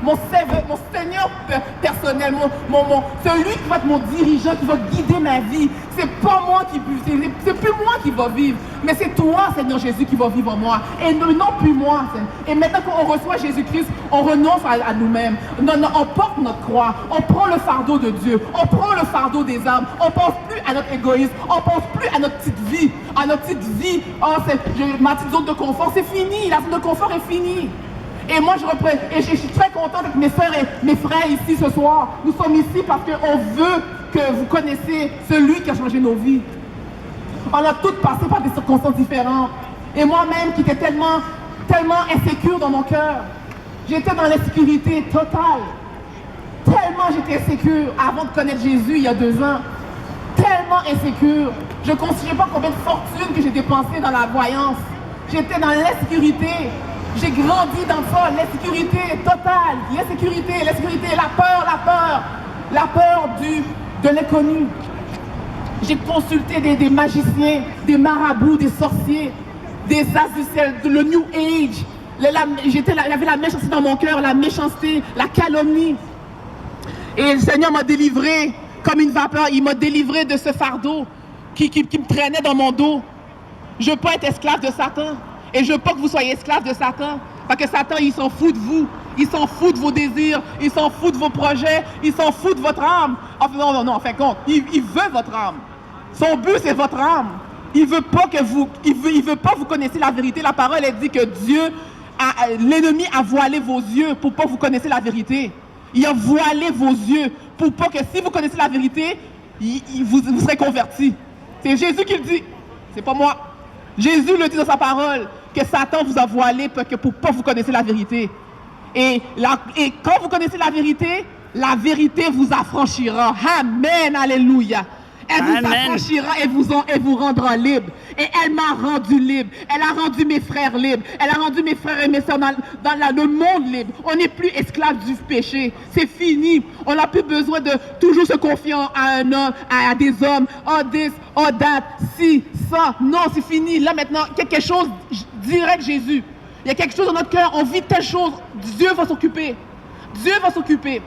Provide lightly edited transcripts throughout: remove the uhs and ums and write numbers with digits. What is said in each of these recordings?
mon Seigneur personnel, celui qui va être mon dirigeant, qui va guider ma vie. C'est pas moi c'est plus moi qui va vivre, mais c'est toi, Seigneur Jésus, qui va vivre en moi, et non plus moi. Et maintenant qu'on reçoit Jésus-Christ, on renonce à nous-mêmes. On porte notre croix, on prend le fardeau de Dieu, on prend le fardeau des âmes, on pense plus à notre égoïsme, on pense plus à notre petite vie, ma petite zone de confort, c'est fini, la zone de confort est finie. Et moi, je suis très contente avec mes sœurs et mes frères ici ce soir. Nous sommes ici parce qu'on veut que vous connaissiez celui qui a changé nos vies. On a toutes passé par des circonstances différentes. Et moi-même, qui étais tellement insécure dans mon cœur, j'étais dans l'insécurité totale. Tellement j'étais insécure avant de connaître Jésus il y a 2 ans. Tellement insécure. Je ne considère pas combien de fortune que j'ai dépensé dans la voyance. J'étais dans l'insécurité. J'ai grandi dans ça, l'insécurité totale, l'insécurité, la peur de l'inconnu. J'ai consulté des magiciens, des marabouts, des sorciers, des azucelles, le New Age. J'avais la méchanceté dans mon cœur, la méchanceté, la calomnie. Et le Seigneur m'a délivré comme une vapeur, il m'a délivré de ce fardeau qui me traînait dans mon dos. Je ne veux pas être esclave de Satan. Et je veux pas que vous soyez esclaves de Satan. Parce que Satan, il s'en fout de vous. Il s'en fout de vos désirs. Il s'en fout de vos projets. Il s'en fout de votre âme. Enfin, non, en fin de compte, il veut votre âme. Son but, c'est votre âme. Il veut pas que vous, il veut pas que vous connaissiez la vérité. La parole, elle dit que l'ennemi a voilé vos yeux pour pas que vous connaissiez la vérité. Il a voilé vos yeux pour pas que si vous connaissez la vérité, vous serez convertis. C'est Jésus qui le dit. C'est pas moi. Jésus le dit dans sa parole, que Satan vous a voilé pour pas que vous connaissiez la vérité. Et quand vous connaissez la vérité vous affranchira. Amen, alléluia. Elle vous affranchira et vous rendra libre. Et elle m'a rendu libre. Elle a rendu mes frères libres. Elle a rendu mes frères et mes soeurs dans le monde libre. On n'est plus esclaves du péché. C'est fini. On n'a plus besoin de toujours se confier à un homme, à des hommes. Oh this, oh that, si, ça. Non, c'est fini. Là maintenant, quelque chose direct Jésus. Il y a quelque chose dans notre cœur. On vit telle chose. Dieu va s'occuper. Dieu va s'occuper.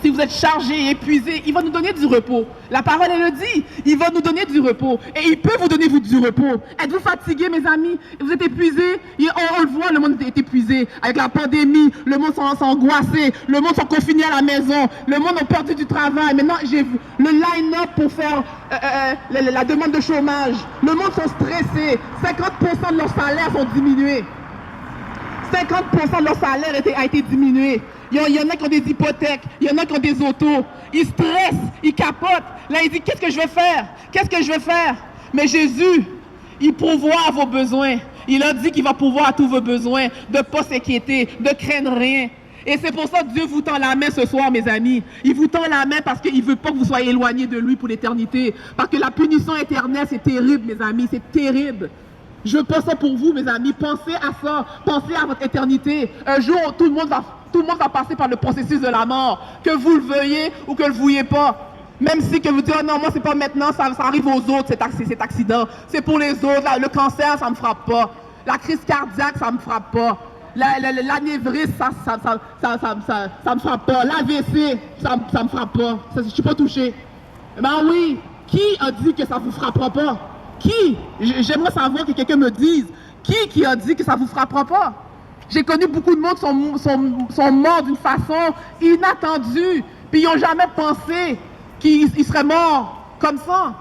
Si vous êtes chargé et épuisé, il va nous donner du repos. La parole, elle le dit. Il va nous donner du repos. Et il peut vous donner du repos. Êtes-vous fatigué, mes amis? Vous êtes épuisés? On le voit, le monde est épuisé. Avec la pandémie, le monde s'est angoissé. Le monde s'est confiné à la maison. Le monde a perdu du travail. Maintenant, j'ai vu le line-up pour faire la demande de chômage. Le monde sont stressés. 50% de leurs salaires sont diminués. 50% de leur salaire a été diminué. Il y en a qui ont des hypothèques, il y en a qui ont des autos. Ils stressent, ils capotent. Là, ils disent, qu'est-ce que je vais faire? Qu'est-ce que je vais faire? Mais Jésus, il pourvoit à vos besoins. Il a dit qu'il va pourvoir à tous vos besoins, de ne pas s'inquiéter, de craindre rien. Et c'est pour ça que Dieu vous tend la main ce soir, mes amis. Il vous tend la main parce qu'il ne veut pas que vous soyez éloignés de lui pour l'éternité. Parce que la punition éternelle, c'est terrible, mes amis, c'est terrible. Je pense ça pour vous, mes amis. Pensez à ça. Pensez à votre éternité. Un jour, tout le monde va passer par le processus de la mort. Que vous le veuillez ou que vous ne le vouliez pas. Même si que vous dites, oh non, moi, c'est pas maintenant, ça arrive aux autres, cet accident. C'est pour les autres. Là, le cancer, ça ne me frappe pas. La crise cardiaque, ça ne me frappe pas. L'anévrisme, ça me frappe pas. L'AVC, ça me frappe pas. Je ne suis pas touché. Ben oui, qui a dit que ça ne vous frappera pas? Qui? J'aimerais savoir que quelqu'un me dise. Qui a dit que ça ne vous frappera pas? J'ai connu beaucoup de monde qui sont morts d'une façon inattendue. Puis ils n'ont jamais pensé qu'ils seraient morts comme ça.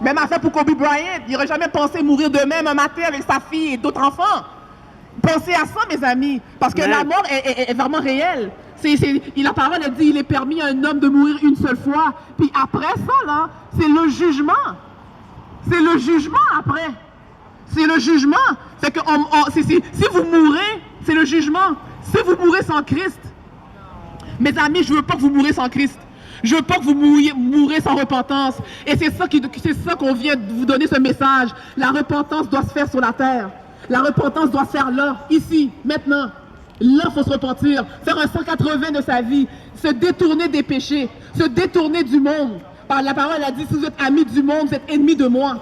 Même affaire pour Kobe Bryant. Il n'aurait jamais pensé mourir de même un matin avec sa fille et d'autres enfants. Pensez à ça, mes amis. Parce que la mort est vraiment réelle. La parole a dit il est permis à un homme de mourir une seule fois. Puis après ça, là, c'est le jugement. C'est le jugement après. C'est le jugement. C'est que si vous mourrez, c'est le jugement. Si vous mourrez sans Christ, mes amis, je ne veux pas que vous mourrez sans Christ. Je ne veux pas que vous mourrez sans repentance. Et c'est ça qu'on vient de vous donner ce message. La repentance doit se faire sur la terre. La repentance doit se faire là, ici, maintenant. Là, il faut se repentir. Faire un 180 de sa vie. Se détourner des péchés. Se détourner du monde. La parole a dit, si vous êtes amis du monde, vous êtes ennemis de moi.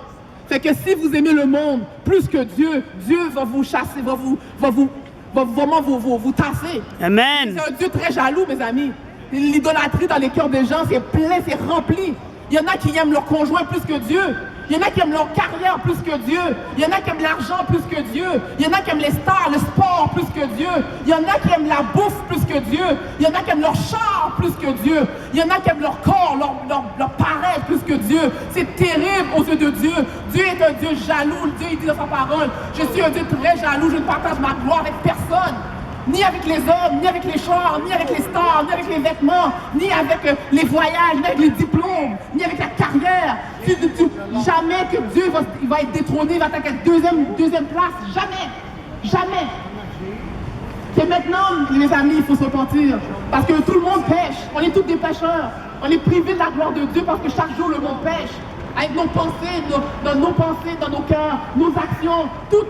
Fait que si vous aimez le monde plus que Dieu, Dieu va vous chasser, va vous va vraiment vous tasser. Amen. C'est un Dieu très jaloux, mes amis. L'idolâtrie dans les cœurs des gens, c'est plein, c'est rempli. Il y en a qui aiment leur conjoint plus que Dieu. Il y en a qui aiment leur carrière plus que Dieu. Il y en a qui aiment l'argent plus que Dieu. Il y en a qui aiment les stars, le sport plus que Dieu. Il y en a qui aiment la bouffe plus que Dieu. Il y en a qui aiment leur char plus que Dieu. Il y en a qui aiment leur corps, leur paraître plus que Dieu. C'est terrible aux yeux de Dieu. Dieu est un Dieu jaloux. Dieu il dit dans sa parole, je suis un Dieu très jaloux. Je ne partage ma gloire avec personne. Ni avec les hommes, ni avec les chars, ni avec les stars, ni avec les vêtements, ni avec les voyages, ni avec les diplômes, ni avec la carrière. Jamais que Dieu va être détrôné, il va attaquer deuxième place. Jamais. Jamais. C'est maintenant, mes amis, il faut se repentir. Parce que tout le monde pêche. On est tous des pêcheurs. On est privés de la gloire de Dieu parce que chaque jour, le monde pêche. Avec nos pensées, dans nos cœurs, nos actions, tout.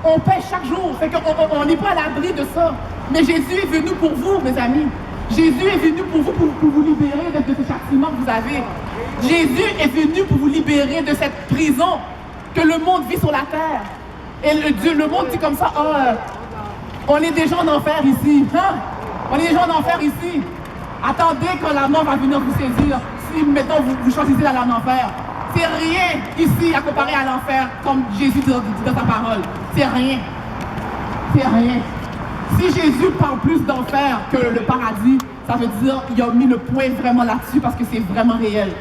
On pêche chaque jour, fait qu'on n'est pas à l'abri de ça. Mais Jésus est venu pour vous, mes amis. Jésus est venu pour vous, pour vous libérer de ce châtiment que vous avez. Jésus est venu pour vous libérer de cette prison que le monde vit sur la terre. Et le monde dit comme ça, on est des gens d'enfer ici. Hein? On est des gens d'enfer ici. Attendez quand la mort va venir vous saisir. Si maintenant vous choisissez d'aller en enfer. C'est rien ici à comparer à l'enfer, comme Jésus dit dans sa parole. C'est rien. C'est rien. Si Jésus parle plus d'enfer que le paradis, ça veut dire qu'il a mis le point vraiment là-dessus parce que c'est vraiment réel.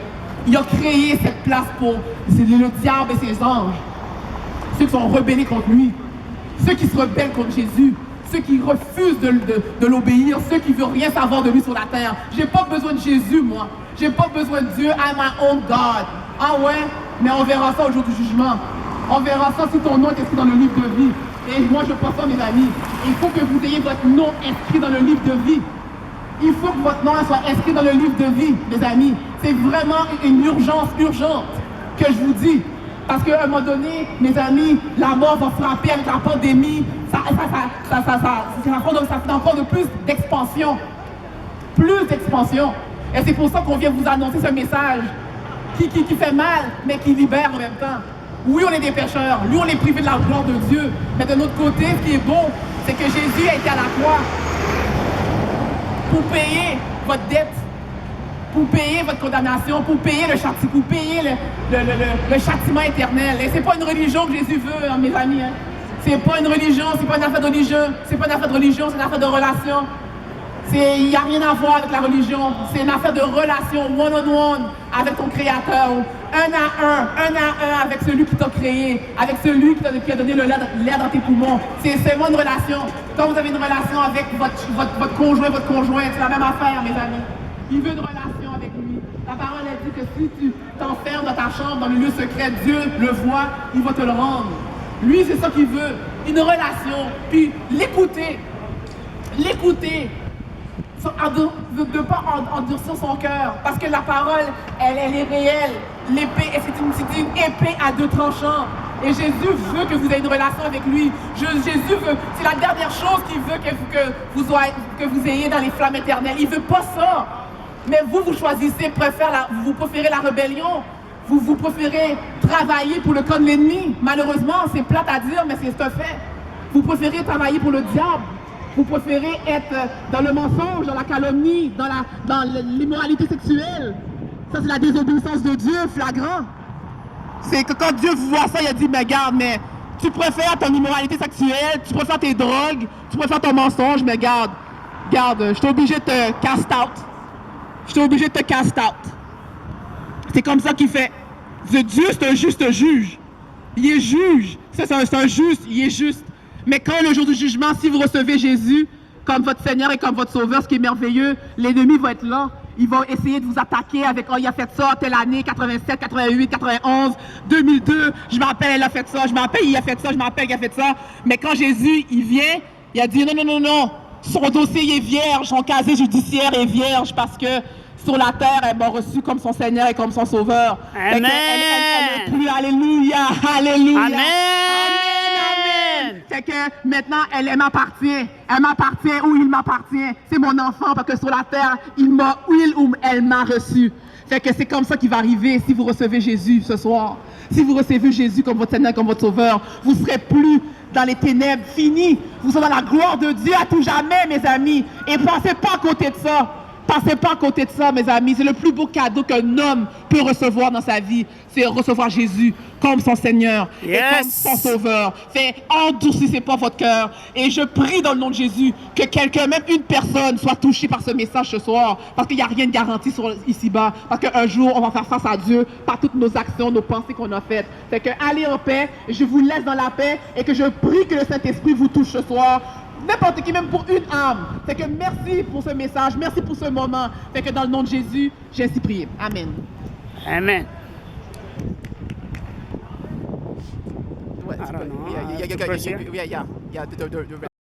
Il a créé cette place pour le diable et ses anges. Ceux qui sont rebellés contre lui. Ceux qui se rebellent contre Jésus. Ceux qui refusent de l'obéir. Ceux qui ne veulent rien savoir de lui sur la terre. J'ai pas besoin de Jésus, moi. J'ai pas besoin de Dieu. I'm my own God. Ah ouais? Mais on verra ça au jour du jugement. On verra ça si ton nom est inscrit dans le livre de vie. Et moi, je pense ça, mes amis. Il faut que vous ayez votre nom inscrit dans le livre de vie. Il faut que votre nom soit inscrit dans le livre de vie, mes amis. C'est vraiment une urgence urgente que je vous dis. Parce qu'à un moment donné, mes amis, la mort va frapper avec la pandémie. Ça fait encore de plus d'expansion. Plus d'expansion. Et c'est pour ça qu'on vient vous annoncer ce message qui fait mal, mais qui libère en même temps. Oui, on est des pécheurs. Lui, on est privé de la gloire de Dieu. Mais de notre côté, ce qui est bon, c'est que Jésus a été à la croix pour payer votre dette, pour payer votre condamnation, pour payer le châtiment, pour payer le châtiment éternel. Et c'est pas une religion que Jésus veut, hein, mes amis. Hein. C'est pas une religion, c'est pas une affaire de religion, c'est pas une affaire de religion, c'est une affaire de relation. Il n'y a rien à voir avec la religion. C'est une affaire de relation, one-on-one, avec ton Créateur. Un à un avec celui qui t'a créé, avec celui qui a donné l'air dans tes poumons. C'est vraiment une relation. Quand vous avez une relation avec votre conjoint, votre conjointe, c'est la même affaire, mes amis. Il veut une relation avec lui. La parole a dit que si tu t'enfermes dans ta chambre, dans le lieu secret, Dieu le voit, il va te le rendre. Lui, c'est ça qu'il veut. Une relation. Puis l'écouter. L'écouter. De ne pas endurcir son cœur. Parce que la parole, elle est réelle. L'épée, c'est une épée à deux tranchants. Et Jésus veut que vous ayez une relation avec lui. Jésus veut, c'est la dernière chose qu'il veut que vous ayez dans les flammes éternelles. Il ne veut pas ça. Mais vous choisissez, vous préférez la rébellion. Vous préférez travailler pour le camp de l'ennemi. Malheureusement, c'est plate à dire, mais c'est un fait. Vous préférez travailler pour le diable. Vous préférez être dans le mensonge, dans la calomnie, dans l'immoralité sexuelle. Ça, c'est la désobéissance de Dieu, flagrant. C'est que quand Dieu vous voit ça, il a dit, mais regarde, mais tu préfères ton immoralité sexuelle, tu préfères tes drogues, tu préfères ton mensonge, mais regarde, je suis obligé de te cast out. Je suis obligé de te cast out. C'est comme ça qu'il fait. Dieu, c'est un juste juge. Il est juge. C'est un juste, il est juste. Mais quand le jour du jugement, si vous recevez Jésus comme votre Seigneur et comme votre Sauveur, ce qui est merveilleux, l'ennemi va être là. Il va essayer de vous attaquer avec « Oh, il a fait ça telle année, 87, 88, 91, 2002, je me rappelle, il a fait ça, je me rappelle, il a fait ça, je me rappelle, il a fait ça. » Mais quand Jésus, il vient, il a dit « Non, son dossier est vierge, son casier judiciaire est vierge parce que sur la terre, elle m'a reçu comme son Seigneur et comme son Sauveur. » Amen. Elle est plus, alléluia, alléluia. Amen. C'est que maintenant, elle m'appartient. Elle m'appartient ou il m'appartient. C'est mon enfant parce que sur la terre, il ou elle m'a reçu. Fait que c'est comme ça qui va arriver si vous recevez Jésus ce soir. Si vous recevez Jésus comme votre Seigneur, comme votre Sauveur, vous ne serez plus dans les ténèbres, fini. Vous serez dans la gloire de Dieu à tout jamais, mes amis. Et pensez pas à côté de ça. Passez pas à côté de ça, mes amis. C'est le plus beau cadeau qu'un homme peut recevoir dans sa vie. C'est recevoir Jésus comme son Seigneur et comme son Sauveur. Endurcissez pas votre cœur. Et je prie dans le nom de Jésus que quelqu'un, même une personne, soit touchée par ce message ce soir. Parce qu'il n'y a rien de garanti ici-bas. Parce qu'un jour, on va faire face à Dieu par toutes nos actions, nos pensées qu'on a faites. Fait que allez en paix. Je vous laisse dans la paix et que je prie que le Saint-Esprit vous touche ce soir. N'importe qui, même pour une âme. Fait que merci pour ce message, merci pour ce moment. Fait que dans le nom de Jésus, j'ai ainsi prié. Amen. Amen. Ouais, I don't know. yeah,